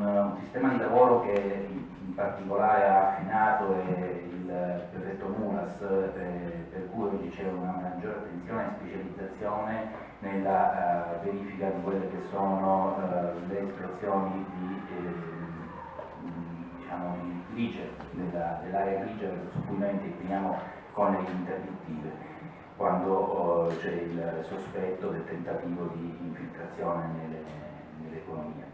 un sistema di lavoro che in particolare ha affinato il prefetto Mulas, per cui oggi c'è una maggiore attenzione e specializzazione nella verifica di quelle che sono le situazioni diciamo, di grigia, dell'area grigia su cui noi interveniamo con le interdittive, quando c'è il sospetto del tentativo di infiltrazione nell'economia.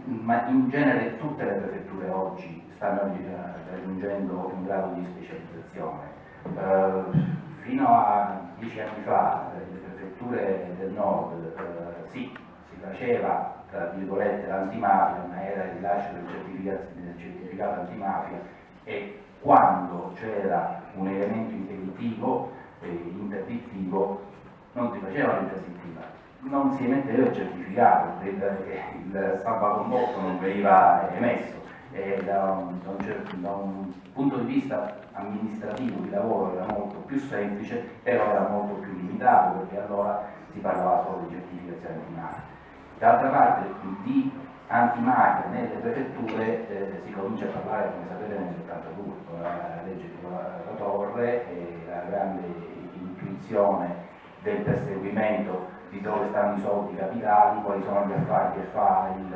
Ma in genere tutte le prefetture oggi stanno raggiungendo un grado di specializzazione. Fino a 10 anni fa le prefetture del nord sì, si faceva tra virgolette l'antimafia, ma era il rilascio del certificato antimafia, e quando c'era un elemento impeditivo, interdittivo, non si faceva l'interdittiva, non si emetteva il certificato, il salvacondotto non veniva emesso. Da un punto di vista amministrativo di lavoro era molto più semplice, però era molto più limitato, perché allora si parlava solo di certificazione antimafia. D'altra parte di antimafia nelle prefetture si comincia a parlare, come sapete, nel 72, con la legge di La Torre e la grande intuizione del perseguimento di dove stanno i soldi capitali, quali sono gli affari che fa il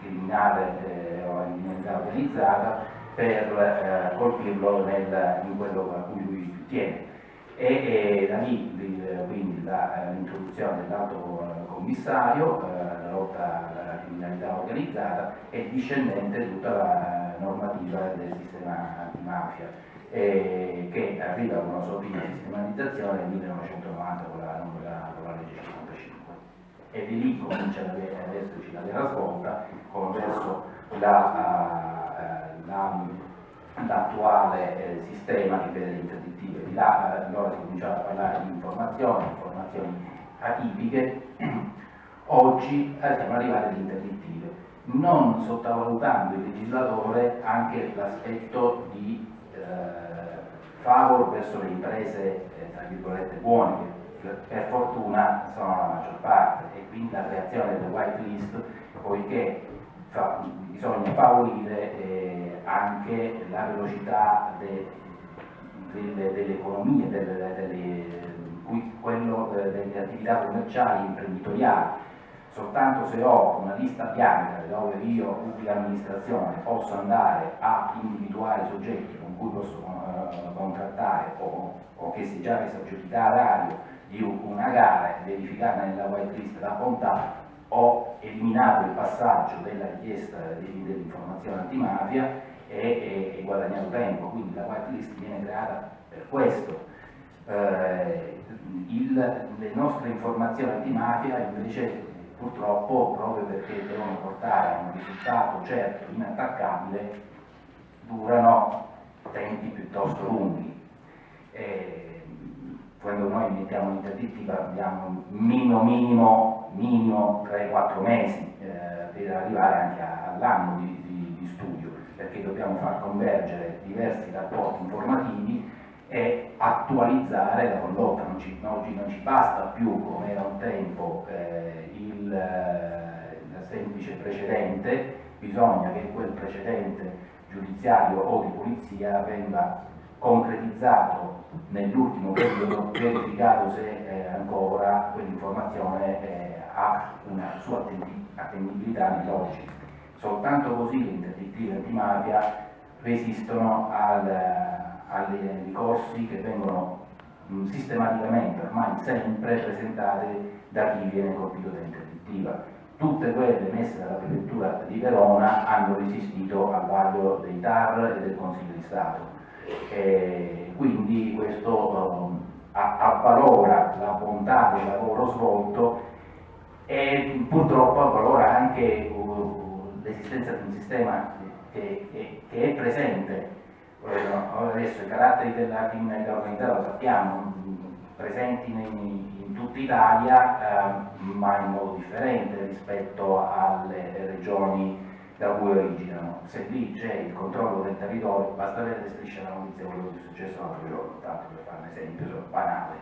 criminale o la criminalità organizzata, per colpirlo in quello a cui lui tiene. E da lì quindi l'introduzione dell'alto commissario, la lotta alla criminalità organizzata, e discendente tutta la normativa del sistema antimafia, che arriva con una sua prima sistematizzazione nel 1990 con la legge 55. E di lì comincia ad esserci la vera svolta verso l'attuale sistema che vede le interdittive. Di là allora si cominciava a parlare di informazioni atipiche. Oggi siamo arrivati alle interdittive, non sottovalutando il legislatore anche l'aspetto di favor verso le imprese tra virgolette buone, che per fortuna sono la maggior parte, e quindi la creazione delle white list, poiché bisogna favorire anche la velocità delle economie, delle attività commerciali e imprenditoriali. Soltanto se ho una lista bianca dove io, pubblica amministrazione, posso andare a individuare soggetti con cui posso contrattare o che si è già messo a aggiudicatario di una gara e verificare nella white list la bontà, ho eliminato il passaggio della richiesta dell'informazione antimafia e guadagnato tempo. Quindi la white list viene creata per questo. Le nostre informazioni antimafia invece purtroppo, proprio perché devono portare a un risultato certo, inattaccabile, durano tempi piuttosto lunghi. Quando noi mettiamo l'interdittiva abbiamo minimo 3-4 mesi per arrivare anche all'anno di studio, perché dobbiamo far convergere diversi rapporti informativi e attualizzare la condotta. Oggi non ci basta più, come era un tempo, il semplice precedente, bisogna che quel precedente giudiziario o di polizia venga concretizzato nell'ultimo periodo, verificato se ancora quell'informazione ha una sua attendibilità nell'oggi. Soltanto così le interdittive antimafia resistono ai ricorsi che vengono sistematicamente, ormai sempre, presentate da chi viene colpito dall'interdittiva. Tutte quelle messe dalla prefettura di Verona hanno resistito al vaglio dei TAR e del Consiglio di Stato. Quindi questo avvalora la bontà del lavoro svolto e purtroppo avvalora anche l'esistenza di un sistema che è presente. Adesso i caratteri della criminalità organizzata lo sappiamo, presenti in tutta Italia, ma in modo differente rispetto alle regioni da cui originano. Se lì c'è il controllo del territorio, basta vedere Striscia la notizia quello che è successo l'altro giorno, tanto per fare un esempio banale.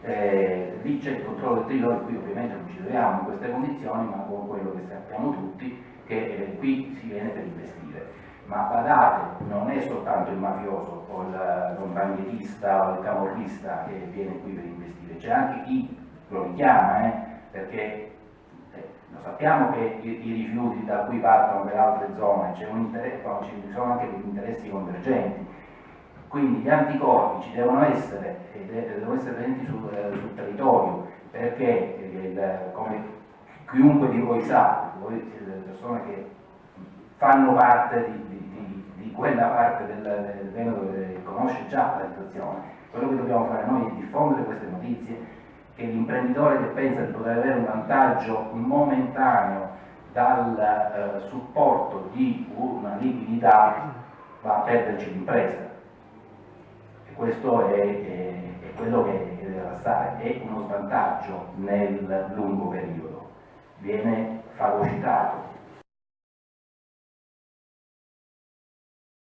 lì c'è il controllo del territorio, qui ovviamente non ci troviamo in queste condizioni, ma con quello che sappiamo tutti, che qui si viene per investire. Ma badate, non è soltanto il mafioso o il contranghetista o il camorrista che viene qui per investire, c'è anche chi lo richiama, perché lo sappiamo che i rifiuti da cui partono per altre zone, c'è un interesse, ci sono anche degli interessi convergenti, quindi gli anticorpi ci devono essere presenti sul territorio, perché come chiunque di voi sa, voi siete delle persone che fanno parte di quella parte del Veneto che conosce già la situazione, quello che dobbiamo fare noi è diffondere queste notizie, che l'imprenditore che pensa di poter avere un vantaggio momentaneo dal supporto di una liquidità va a perderci l'impresa. E questo è quello che deve passare, è uno svantaggio nel lungo periodo.